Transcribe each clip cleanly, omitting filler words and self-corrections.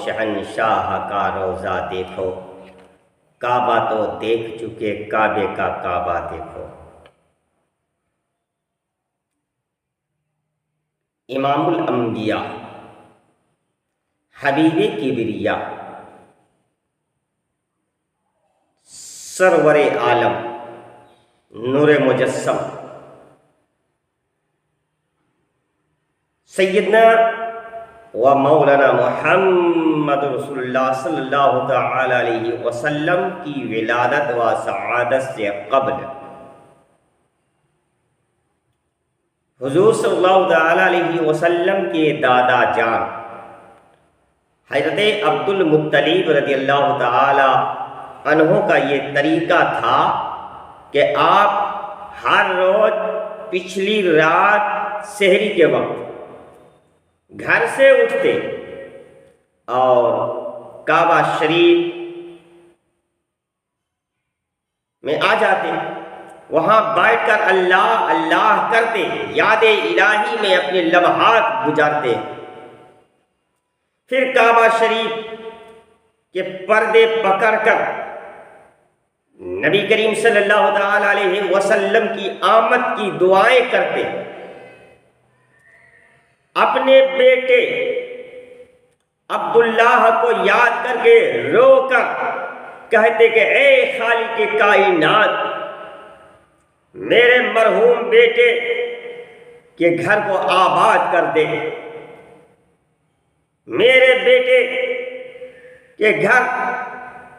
شہنشاہ کا روضہ دیکھو، کعبہ تو دیکھ چکے، کعبے کا کعبہ دیکھو۔ امام الانبیاء، حبیب کبریا، سرور عالم، نور مجسم، سیدنا و مولانا محمد رسول اللہ صلی اللہ تعالی علیہ وسلم کی ولادت و سعادت سے قبل حضور صلی اللہ تعالی علیہ وسلم کے دادا جان حضرت عبد المطلب رضی اللہ تعالی عنہ کا یہ طریقہ تھا کہ آپ ہر روز پچھلی رات سحری کے وقت گھر سے اٹھتے اور کعبہ شریف میں آ جاتے، وہاں بیٹھ کر اللہ اللہ کرتے، یاد الہی میں اپنے لمحات گزارتے۔ پھر کعبہ شریف کے پردے پکڑ کر نبی کریم صلی اللہ تعالی علیہ وسلم کی آمد کی دعائیں کرتے، اپنے بیٹے عبداللہ کو یاد کر کے رو کر کہتے کہ اے خالق کائنات، میرے مرحوم بیٹے کے گھر کو آباد کر دے، میرے بیٹے کے گھر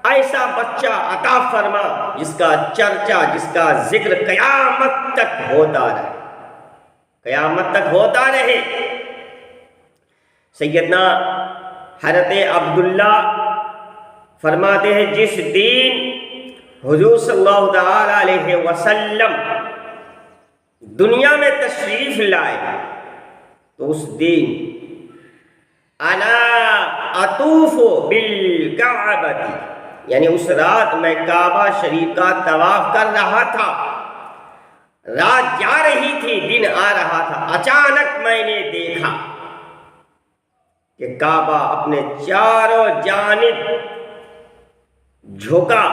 ایسا بچہ عطا فرما جس کا چرچا، جس کا ذکر قیامت تک ہوتا رہے، قیامت تک ہوتا رہے۔ سیدنا حضرت عبداللہ فرماتے ہیں جس دن حضور صلی اللہ تعالی علیہ وسلم دنیا میں تشریف لائے تو اس دن انا اطوف بالکعبۃ، یعنی اس رات میں کعبہ شریف کا طواف کر رہا تھا، رات جا رہی تھی، دن آ رہا تھا، اچانک میں نے دیکھا کہ کعبہ اپنے چاروں جانب جھکا۔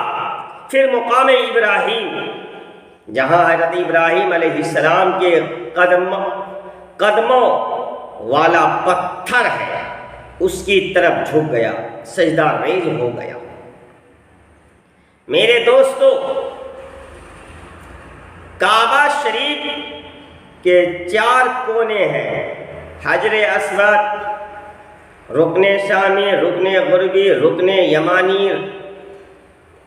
پھر مقام ابراہیم، جہاں حضرت ابراہیم علیہ السلام کے قدموں والا پتھر ہے، اس کی طرف جھک گیا، سجدہ ریز ہو گیا۔ میرے دوستو، کعبہ شریف کے 4 کونے ہیں، حجر اسود، رکن شامی، رکن غربی، رکن یمانی۔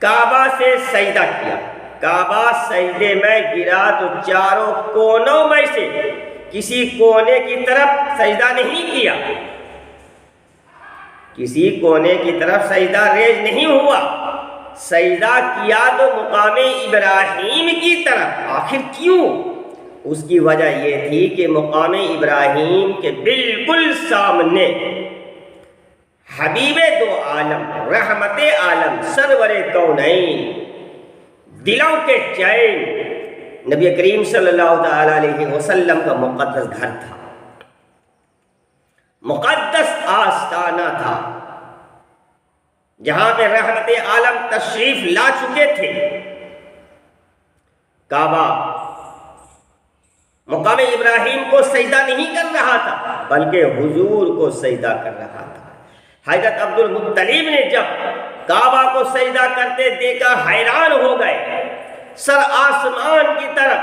کعبہ سے سجدہ کیا، کعبہ سجدے میں گرا تو چاروں کونوں میں سے کسی کونے کی طرف سجدہ نہیں کیا، کسی کونے کی طرف سجدہ ریز نہیں ہوا، سجدہ کیا تو مقام ابراہیم کی طرف۔ آخر کیوں؟ اس کی وجہ یہ تھی کہ مقام ابراہیم کے بالکل سامنے حبیب دو عالم، رحمت عالم، سرور کونین، دلوں کے چین، نبی کریم صلی اللہ تعالی علیہ وسلم کا مقدس گھر تھا، مقدس آستانہ تھا، جہاں پہ رحمت عالم تشریف لا چکے تھے۔ کعبہ مقام ابراہیم کو سجدہ نہیں کر رہا تھا بلکہ حضور کو سجدہ کر رہا تھا۔ حضرت عبد المطلب نے جب کعبہ کو سجدہ کرتے دیکھا حیران ہو گئے، سر آسمان کی طرف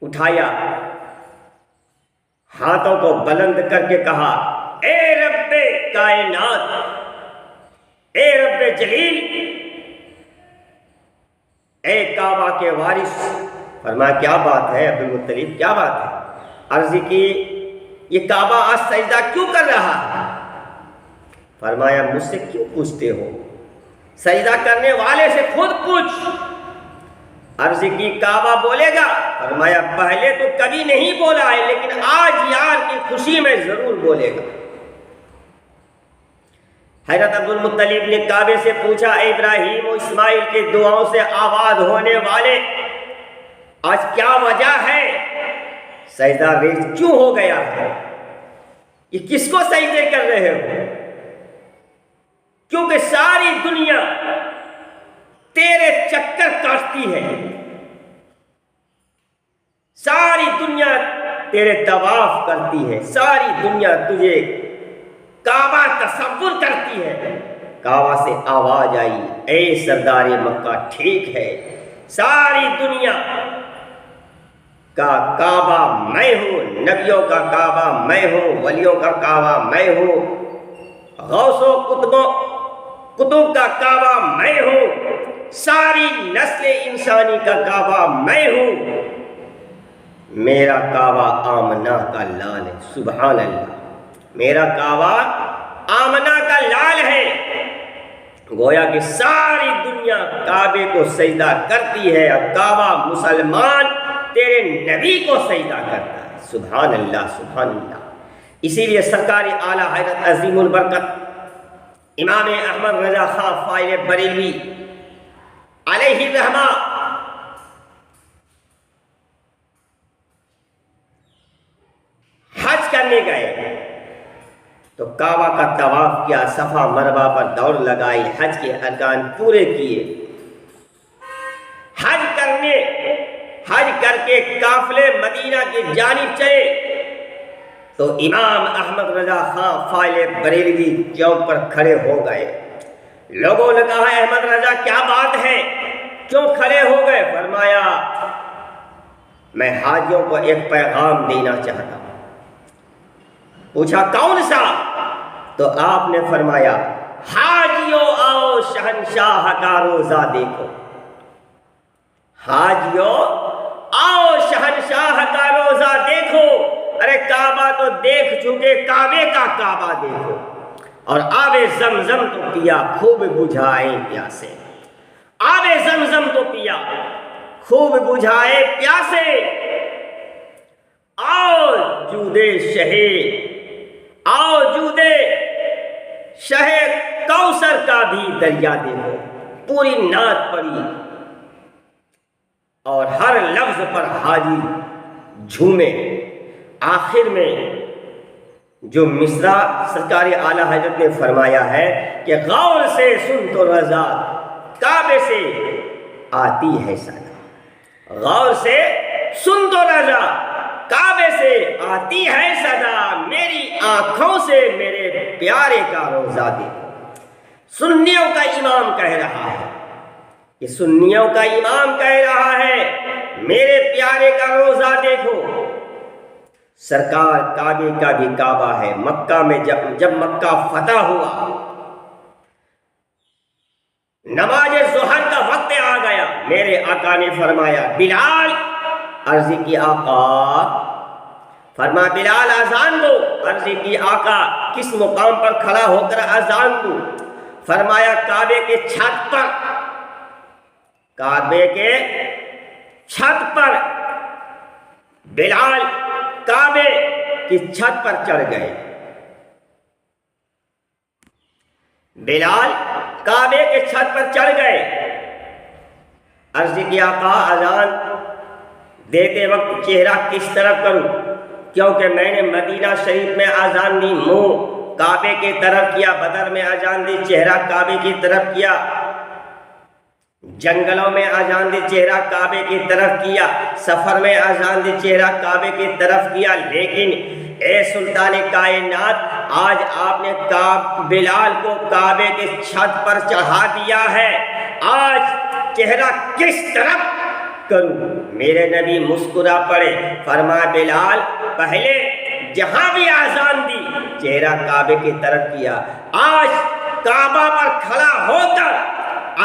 اٹھایا، ہاتھوں کو بلند کر کے کہا اے رب کائنات، اے رب جلیل، اے کعبہ کے وارث۔ فرمایا کیا بات ہے عبد المطلب، کیا بات ہے؟ عرض کی یہ کعبہ آج سجدہ کیوں کر رہا ہے؟ فرمایا مجھ سے کیوں پوچھتے ہو، سجدہ کرنے والے سے خود پوچھ۔ عرض کی کعبہ بولے گا؟ فرمایا پہلے تو کبھی نہیں بولا ہے لیکن آج یار کی خوشی میں ضرور بولے گا۔ حضرت عبد المطلب نے کعبے سے پوچھا اے ابراہیم و اسماعیل کے دعاؤں سے آباد ہونے والے، آج کیا وجہ ہے؟ سجدہ ریز کیوں ہو گیا ہے؟ یہ کس کو سجدے کر رہے ہو؟ کیونکہ ساری دنیا تیرے چکر کاٹتی ہے، ساری دنیا تیرے طواف کرتی ہے، ساری دنیا تجھے کعبہ تصور کرتی ہے۔ کعبہ سے آواز آئی، اے سردار مکہ ٹھیک ہے، ساری دنیا کا کعبہ میں ہوں، نبیوں کا کعبہ میں ہوں، ولیوں کا کعبہ میں ہوں، غوث و قطب کا کعبہ میں ہوں، ساری نسل انسانی کا کعبہ میں ہوں، میرا کعبہ آمنہ کا لال ہے۔ سبحان اللہ، میرا کعبہ آمنہ کا لال ہے۔ گویا کہ ساری دنیا کعبے کو سجدہ کرتی ہے اور کعبہ مسلمان تیرے نبی کو سجدہ کرتا ہے۔ سبحان اللہ، سبحان اللہ۔ اسی لیے سرکار اعلیٰ حضرت عظیم البرکت امام احمد رضا خان فاضل بریلوی علیہ الرحمہ حج کرنے گئے تو کعبہ کا طواف کیا، صفا مروا پر دوڑ لگائی، حج کے ارکان پورے کیے، حج کر کے قافلے مدینہ کی جانب چلے تو امام احمد رضا خان فاضل بریلوی چوک پر کھڑے ہو گئے۔ لوگوں نے کہا، احمد رضا کیا بات ہے، کیوں کھڑے ہو گئے؟ فرمایا، میں حاجیوں کو ایک پیغام دینا چاہتا ہوں۔ پوچھا کون سا؟ تو آپ نے فرمایا، حاجیوں آؤ شہنشاہ کا روزہ دیکھو، حاجیوں آؤ شہنشاہ کا روزہ دیکھو۔ ارے کعبہ تو دیکھ چکے، کعبے کا کعبہ دیکھو، اور آب زمزم تو پیا، خوب بجھائے پیاسے، آب زمزم تو پیا، خوب بجھائے پیاسے، آؤ جودے شہے، آؤ جودے شہ کوثر کا بھی دریا دیکھو۔ پوری نعت پڑی اور ہر لفظ پر حاجی جھومے۔ آخر میں جو مصرع سرکار اعلیٰ حضرت نے فرمایا ہے کہ غور سے سن تو رضا کعبے سے آتی ہے صدا، غور سے سن تو رضا کعبے سے آتی ہے صدا، میری آنکھوں سے میرے پیارے کا روزہ دیکھو۔ سنیوں کا امام کہہ رہا ہے، کہ سنیوں کا امام کہہ رہا ہے میرے پیارے کا روزہ دیکھو۔ سرکار کعبے کا بھی کعبہ ہے۔ مکہ میں جب مکہ فتح ہوا، نماز ظہر کا وقت آ گیا، میرے آقا نے فرمایا، بلال، عرض کی آقا، فرمایا بلال اذان دو۔ عرض کی آقا، کس مقام پر کھڑا ہو کر اذان دو؟ فرمایا کعبے کے چھت پر، کعبے کے چھت پر۔ بلال کعبے کی چھت پر چڑھ گئے، بلال کعبے کے چھت پر چڑھ گئے۔ عرض کی آقا، اذان دیتے وقت چہرہ کس طرف کروں؟ کیونکہ میں نے مدینہ شریف میں اذان دی، منہ کعبے کی طرف کیا، بدر میں اذان دی، چہرہ کعبے کی طرف کیا، جنگلوں میں اذان دی، چہرہ کعبے کی طرف کیا، سفر میں اذان دی، چہرہ کعبے کی طرف کیا، لیکن اے سلطان کائنات، آج آپ نے بلال کو کعبے کے چھت پر چڑھا دیا ہے، آج چہرہ کس طرف کروں؟ میرے نبی مسکرا پڑے، فرمایا بلال، پہلے جہاں بھی اذان دی چہرہ کعبے کی طرف کیا، آج کعبہ پر کھڑا ہو کر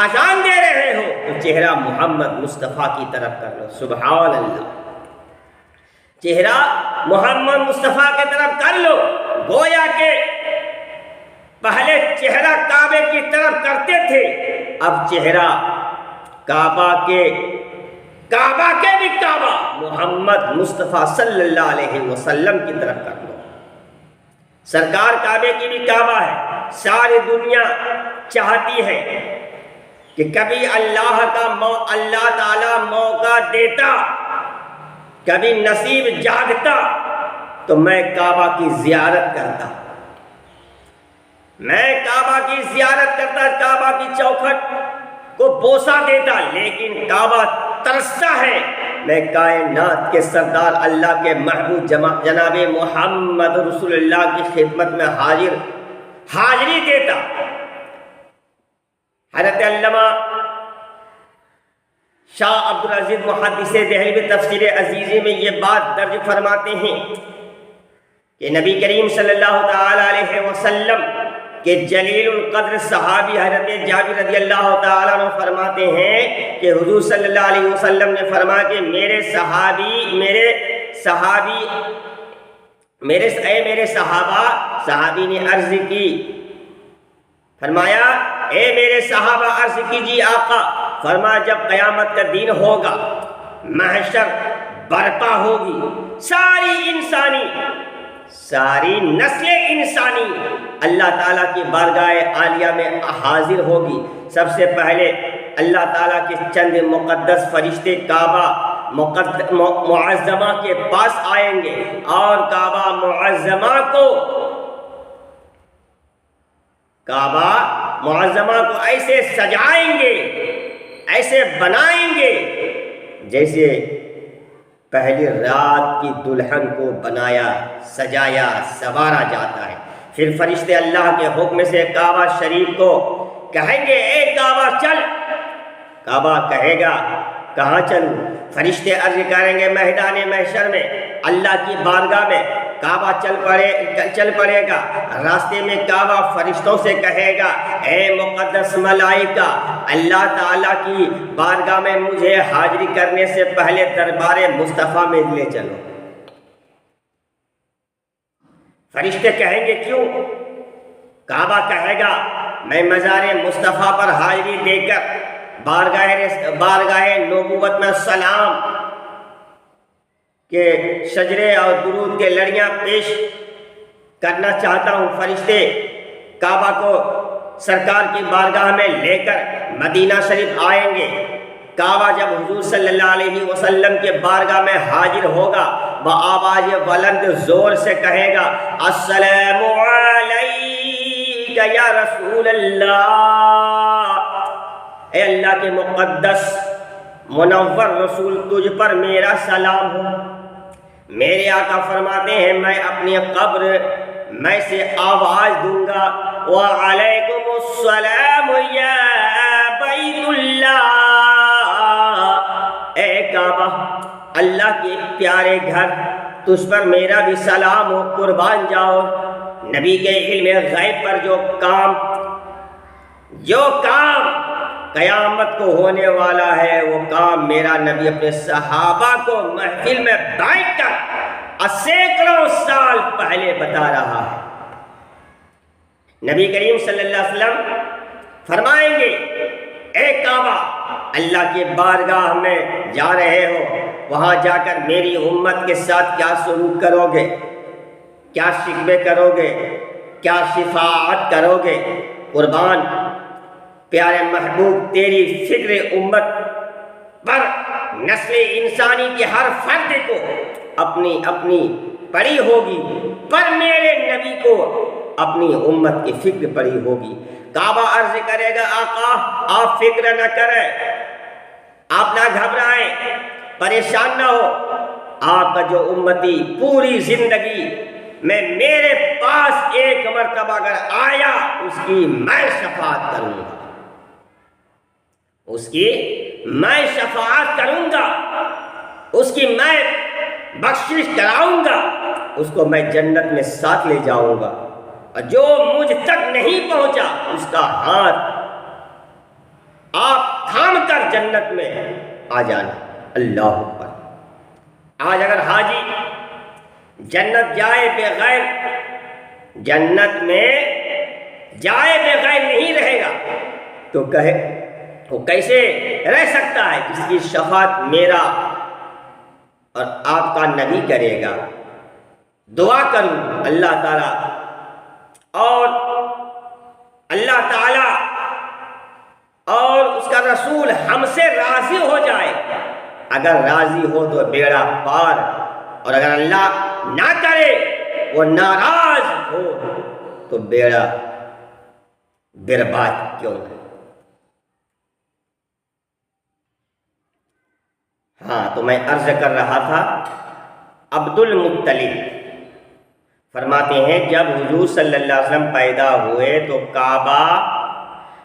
اذان دے رہے ہو تو چہرہ محمد مصطفیٰ کی طرف کر لو۔ سبحان اللہ، چہرہ محمد مصطفیٰ کی طرف کر لو۔ گویا کہ پہلے چہرہ کعبے کی طرف کرتے تھے، اب چہرہ کعبہ کے بھی کعبہ محمد مصطفیٰ صلی اللہ علیہ وسلم کی طرف کر لو۔ سرکار کعبے کی بھی کعبہ ہے۔ ساری دنیا چاہتی ہے کہ کبھی اللہ تعالیٰ موقع دیتا، کبھی نصیب جاگتا تو میں کعبہ کی زیارت کرتا، میں کعبہ کی زیارت کرتا، کعبہ کی چوکھٹ کو بوسہ دیتا، لیکن کعبہ ترستا ہے میں کائنات کے سردار اللہ کے محبوب جناب محمد رسول اللہ کی خدمت میں حاضری دیتا۔ حضرت علامہ شاہ عبدالعزیز محدث دہلوی تفسیر عزیزی میں یہ بات درج فرماتے ہیں کہ نبی کریم صلی اللہ تعالی علیہ وسلم کہ جلیل القدر صحابی حضرت جابر رضی اللہ تعالیٰ عنہ فرماتے ہیں کہ حضور صلی اللہ علیہ وسلم نے فرمایا کہ میرے صحابی نے عرض کی، فرمایا اے میرے صحابہ عرض کیجیے آقا، فرمایا جب قیامت کا دن ہوگا، محشر برپا ہوگی، ساری نسل انسانی اللہ تعالیٰ کی بارگاہ عالیہ میں حاضر ہوگی۔ سب سے پہلے اللہ تعالیٰ کے چند مقدس فرشتے کعبہ معظمہ کے پاس آئیں گے اور کعبہ معظمہ کو ایسے سجائیں گے، ایسے بنائیں گے جیسے پہلی رات کی دلہن کو بنایا، سجایا، سنوارا جاتا ہے۔ پھر فرشتے اللہ کے حکم سے کعبہ شریف کو کہیں گے اے کعبہ چل۔ کعبہ کہے گا کہاں چلوں؟ فرشتے عرض کریں گے میدان محشر میں، اللہ کی بارگاہ میں کعبہ چل پڑے گا۔ راستے میں کعبہ فرشتوں سے کہے گا اے مقدس ملائکہ، اللہ تعالیٰ کی بارگاہ میں مجھے حاضری کرنے سے پہلے دربار مصطفیٰ میں لے چلو۔ فرشتے کہیں گے کیوں؟ کعبہ کہے گا میں مزار مصطفیٰ پر حاضری دے کر بارگاہ نبوت میں سلام کے شجرے اور درود کے لڑیاں پیش کرنا چاہتا ہوں۔ فرشتے کعبہ کو سرکار کی بارگاہ میں لے کر مدینہ شریف آئیں گے۔ کعبہ جب حضور صلی اللہ علیہ وسلم کے بارگاہ میں حاضر ہوگا، بآواز بلند زور سے کہے گا السلام علیک یا رسول اللہ، اے اللہ کے مقدس منور رسول، تجھ پر میرا سلام ہو۔ میرے آقا فرماتے ہیں میں اپنی قبر میں سے آواز دوں گا وعلیکم السلام یا بیت اللہ، اے کعبہ اللہ کے پیارے گھر، تجھ پر میرا بھی سلام ہو، قربان جاؤ۔ نبی کے علم غیب پر جو کام قیامت کو ہونے والا ہے، وہ کام میرا نبی اپنے صحابہ کو محفل میں بیٹھ کر سینکڑوں سال پہلے بتا رہا ہے۔ نبی کریم صلی اللہ علیہ وسلم فرمائیں گے اے کعبہ، اللہ کی بارگاہ میں جا رہے ہو، وہاں جا کر میری امت کے ساتھ کیا سلوک کرو گے، کیا شکوے کرو گے، کیا شفاعت کرو گے؟ قربان پیارے محبوب، تیری فکر امت پر نسل انسانی کے ہر فرد کو اپنی پڑی ہوگی، پر میرے نبی کو اپنی امت کی فکر پڑی ہوگی۔ کعبہ عرض کرے گا آقا آپ فکر نہ کریں، آپ نہ گھبرائیں، پریشان نہ ہو، آپ کا جو امتی پوری زندگی میں میرے پاس ایک مرتبہ اگر آیا، اس کی میں شفاعت کروں گا، اس کی میں شفاعت کروں گا، اس کی میں بخشش کراؤں گا، اس کو میں جنت میں ساتھ لے جاؤں گا، اور جو مجھ تک نہیں پہنچا اس کا ہاتھ آپ تھام کر جنت میں آ جانا۔ اللہ اکبر۔ آج اگر حاجی جنت جائے بغیر نہیں رہے گا تو وہ کیسے رہ سکتا ہے؟ جس کی شفاعت میرا اور آپ کا نبی کرے گا۔ دعا کروں اللہ تعالیٰ اور اس کا رسول ہم سے راضی ہو جائے۔ اگر راضی ہو تو بیڑا پار، اور اگر اللہ نہ کرے، وہ ناراض ہو تو بیڑا برباد کیوں نہ؟ ہاں تو میں عرض کر رہا تھا، عبد المطلب فرماتے ہیں جب حضور صلی اللہ علیہ وسلم پیدا ہوئے تو کعبہ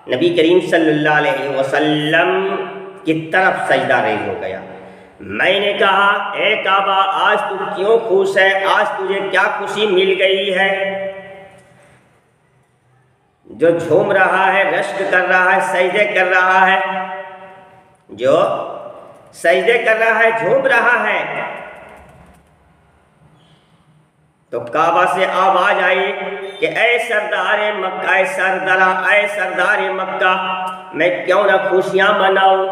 نبی کریم صلی اللہ علیہ وسلم کی طرف سجدہ ریز ہو گیا۔ میں نے کہا اے کعبہ آج تو کیوں خوش ہے، آج تجھے کیا خوشی مل گئی ہے؟ جو جھوم رہا ہے، رشک کر رہا ہے، سجدے کر رہا ہے، جو سجدے کر رہا ہے، جھوم رہا ہے۔ تو کعبہ سے آواز آئی کہ اے سردار مکہ، اے سردار مکہ، میں کیوں نہ خوشیاں مناؤں،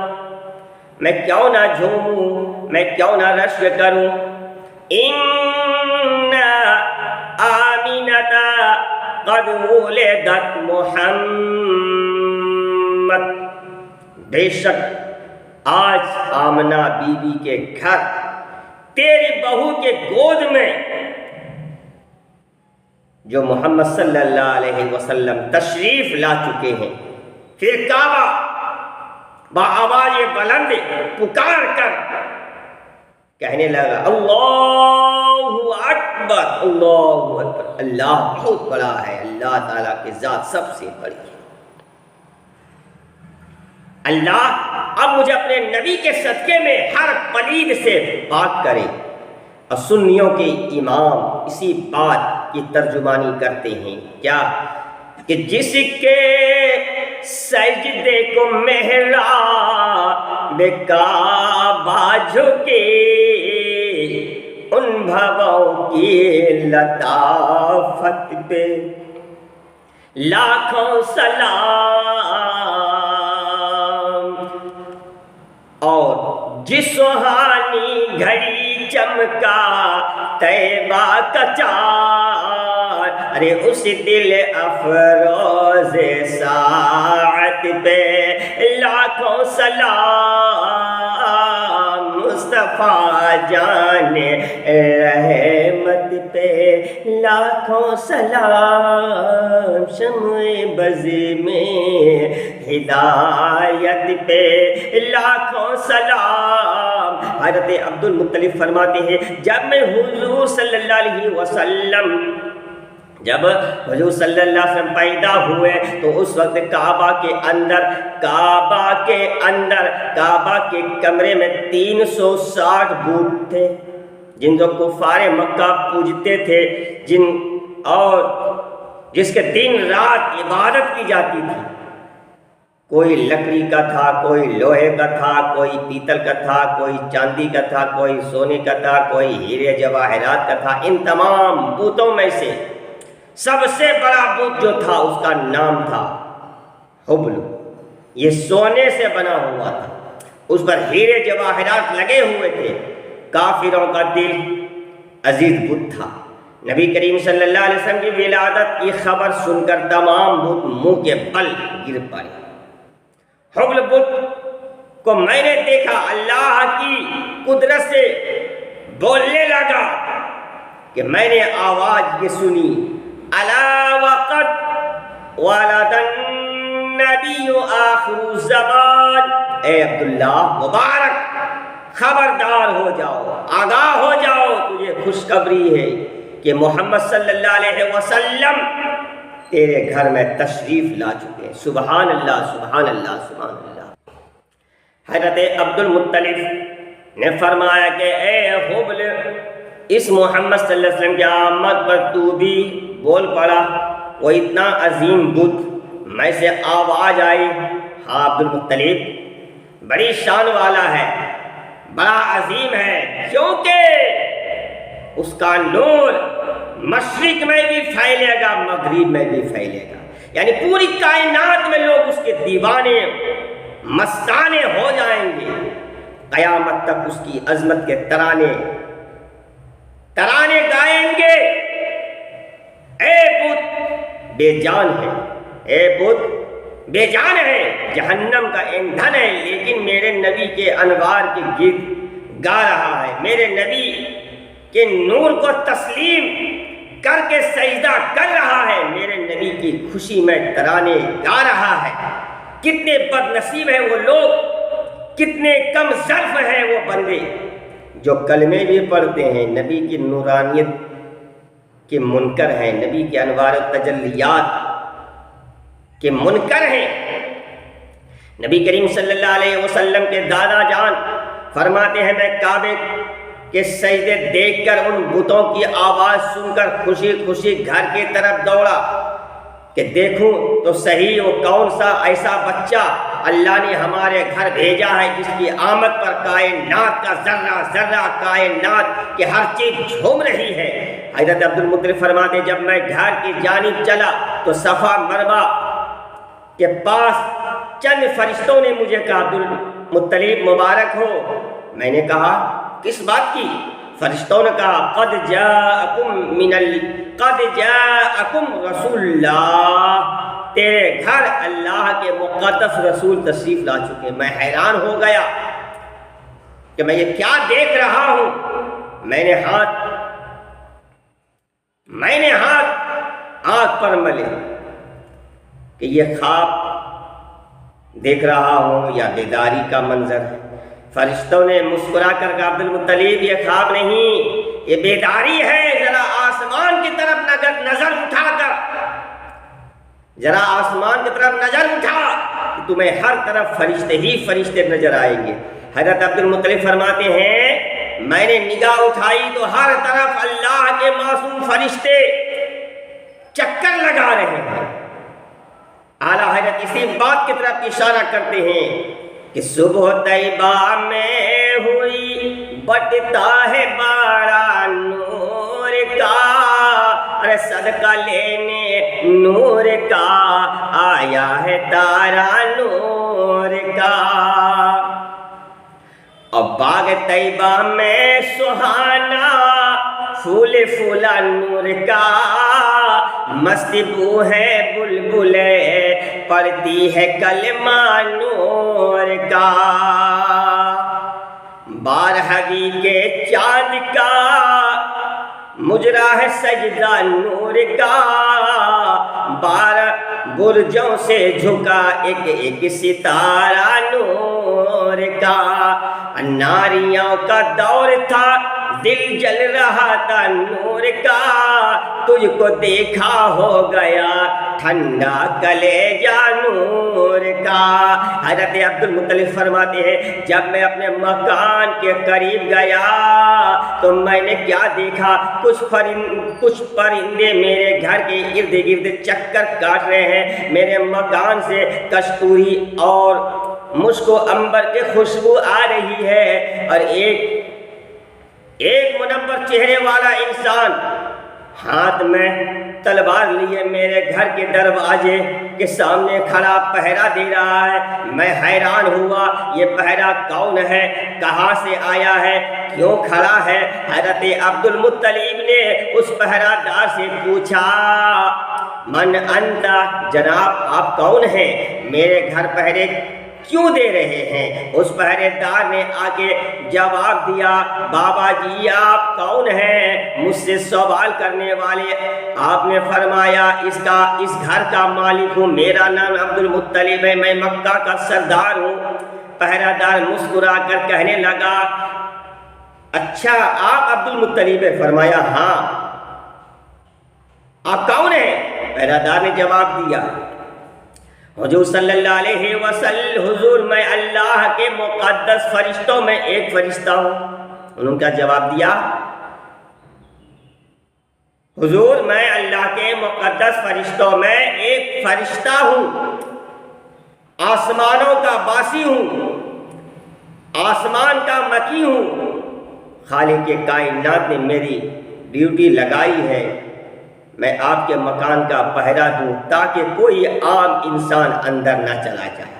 میں کیوں نہ جھوموں، میں کیوں نہ رشک کروں؟ ان آمینۃ قد ولدت محمد، بے شک آج آمنہ بی بی کے گھر تیری بہو کے گود میں جو محمد صلی اللہ علیہ وسلم تشریف لا چکے ہیں۔ پھر کعبہ بآواز بلند پکار کر کہنے لگا اللہ اکبر، اللہ اکبر، اللہ بہت بڑا ہے، اللہ تعالیٰ کی ذات سب سے بڑی ہے۔ اللہ اب مجھے اپنے نبی کے صدقے میں ہر پلید سے پاک کرے۔ اور سنیوں کے امام اسی بات کی ترجمانی کرتے ہیں کیا کہ جس کے سجدے کو محراب کعبہ جھکے، ان بھووں کی لطافت پہ لاکھوں سلام، اور جس سہانی گھڑی چمکا طیبہ کا چار، ارے اس دل افروز ساعت پہ لاکھوں سلام، مصطفیٰ جان رحمت پہ لاکھوں سلام، شمع بز میں ہدایت پہ لاکھوں سلام۔ حضرت عبد المطلب فرماتے ہیں جب میں حضور صلی اللہ علیہ وسلم پیدا ہوئے تو اس وقت کعبہ کے کمرے میں 360 بت تھے جن کو کفار مکہ پوجتے تھے، اور جس کے دن رات عبادت کی جاتی تھی۔ کوئی لکڑی کا تھا، کوئی لوہے کا تھا، کوئی پیتل کا تھا، کوئی چاندی کا تھا، کوئی سونے کا تھا، کوئی ہیرے جواہرات کا تھا۔ ان تمام بتوں میں سے سب سے بڑا بت جو تھا اس کا نام تھا حبل۔ یہ سونے سے بنا ہوا تھا، اس پر ہیرے جواہرات لگے ہوئے تھے۔ کافروں کا دل عزیز بت تھا۔ نبی کریم صلی اللہ علیہ وسلم کی ولادت کی خبر سن کر تمام بت منہ کے بل گر پڑے۔ حبل بت کو میں نے دیکھا اللہ کی قدرت سے بولنے لگا کہ میں نے آواز یہ سنی، الا وقت ولد النبی آخر الزمان، اے عبداللہ مبارک خبردار ہو جاؤ، آگاہ ہو جاؤ، تجھے خوشخبری ہے کہ محمد صلی اللہ علیہ وسلم تیرے گھر میں تشریف لا چکے ہیں۔ سبحان اللہ، سبحان اللہ، سبحان اللہ۔ حضرت عبد المطلب نے فرمایا کہ اے حبل، اس محمد صلی اللہ علیہ وسلم کی آمد پر تو بھی بول پڑا، وہ اتنا عظیم بت، میں سے آواز آئی۔ ہاں عبد المطلب بڑی شان والا ہے، بڑا عظیم ہے، کیونکہ اس کا نور مشرق میں بھی پھیلے گا، مغرب میں بھی پھیلے گا، یعنی پوری کائنات میں لوگ اس کے دیوانے مستانے ہو جائیں گے۔ قیامت تک اس کی عظمت کے ترانے گائیں گے۔ اے بت بے جان ہے، اے بت بے جان ہے، جہنم کا ایندھن ہے، لیکن میرے نبی کے انوار کے گرد گا رہا ہے، میرے نبی کے نور کو تسلیم کر کے سجدہ کر رہا ہے، میرے نبی کی خوشی میں ترانے گا رہا ہے۔ کتنے بد نصیب ہیں وہ لوگ، کتنے کم ظرف ہیں وہ بندے جو کلمے بھی پڑھتے ہیں، نبی کی نورانیت کے منکر ہیں، نبی کے انوار و تجلیات کے منکر ہیں۔ نبی کریم صلی اللہ علیہ وسلم کے دادا جان فرماتے ہیں میں کعبے کے سجدے دیکھ کر، ان بتوں کی آواز سن کر خوشی خوشی گھر کی طرف دوڑا کہ دیکھوں تو صحیح وہ کون سا ایسا بچہ اللہ نے ہمارے گھر بھیجا ہے جس کی آمد پر کائنات کا ذرہ ذرہ، کائنات کی ہر چیز جھوم رہی ہے۔ حضرت عبد المطلب فرماتے جب میں گھر کی جانب چلا تو صفا مروا کے پاس چند فرشتوں نے مجھے کہا عبد المطلب مبارک ہو۔ میں نے کہا کس بات کی؟ فرشتوں نے کہا قد جاءکم رسول اللہ، تیرے گھر اللہ کے مقدس رسول تشریف لا چکے۔ میں حیران ہو گیا کہ میں یہ کیا دیکھ رہا ہوں۔ میں نے ہاتھ آنکھ پر ملے کہ یہ خواب دیکھ رہا ہوں یا بیداری کا منظر ہے۔ فرشتوں نے مسکرا کر کہا عبد المطلب یہ خواب نہیں، یہ بیداری ہے، ذرا آسمان کی طرف نظر اٹھا کر، ذرا آسمان کی طرف نظر اٹھا کہ تمہیں ہر طرف فرشتے ہی فرشتے نظر آئیں گے۔ حضرت عبد المطلب فرماتے ہیں میں نے نگاہ اٹھائی تو ہر طرف اللہ کے معصوم فرشتے چکر لگا رہے ہیں۔ اعلیٰ حضرت اسی بات کی طرف اشارہ کرتے ہیں کہ صبح طیبہ میں ہوئی بٹتا ہے بڑا نور کا، ارے صدقہ لینے نور کا آیا ہے تارا نور کا۔ اب باغ طیبہ میں سہانا پھول پھولا نور کا، مست بو ہے بلبلے پڑتی ہے کلمہ نور کا۔ بارہویں کے چاند کا مجرا ہے سجدہ نور کا، 12 برجوں سے جھکا ایک ایک ستارہ نور کا۔ ناریوں کا دور تھا دل جل رہا تھا نور کا، تجھ کو دیکھا ہو گیا ٹھنڈا کلیجہ نور کا۔ حضرت عبد المطلب فرماتے ہیں جب میں اپنے مکان کے قریب گیا تو میں نے کیا دیکھا، کچھ پرندے میرے گھر کے ارد گرد چکر کاٹ رہے ہیں، میرے مکان سے کستوری اور مشک و عنبر کی خوشبو آ رہی ہے، اور ایک منور چہرے والا انسان ہاتھ میں تلوار لیے میرے گھر کے دروازے کے سامنے کھڑا پہرا دے رہا ہے۔ میں حیران ہوا یہ پہرا کون ہے، کہاں سے آیا ہے، کیوں کھڑا ہے؟ حضرت عبد المطلب نے اس پہرا دار سے پوچھا من انت، جناب آپ کون ہیں، میرے گھر پہرے کیوں دے رہے ہیں؟ اس پہرے دار نے آگے جواب دیا بابا جی آپ کون ہیں، مجھ سے سوال کرنے والے؟ آپ نے فرمایا اس گھر کا مالک ہوں، میرا نام عبد المطلب ہے، میں مکہ کا سردار ہوں۔ پہرا دار مسکرا کر کہنے لگا اچھا آپ عبد المطلب ہے؟ فرمایا ہاں۔ آپ کون ہیں؟ پہرا دار نے جواب دیا حضور صلی اللہ علیہ وسلم، حضور میں اللہ کے مقدس فرشتوں میں ایک فرشتہ ہوں۔ انہوں نے کیا جواب دیا؟ حضور میں اللہ کے مقدس فرشتوں میں ایک فرشتہ ہوں، آسمانوں کا باسی ہوں، آسمان کا مکی ہوں۔ خالق کائنات نے میری ڈیوٹی لگائی ہے، میں آپ کے مکان کا پہرا دوں تاکہ کوئی عام انسان اندر نہ چلا جائے۔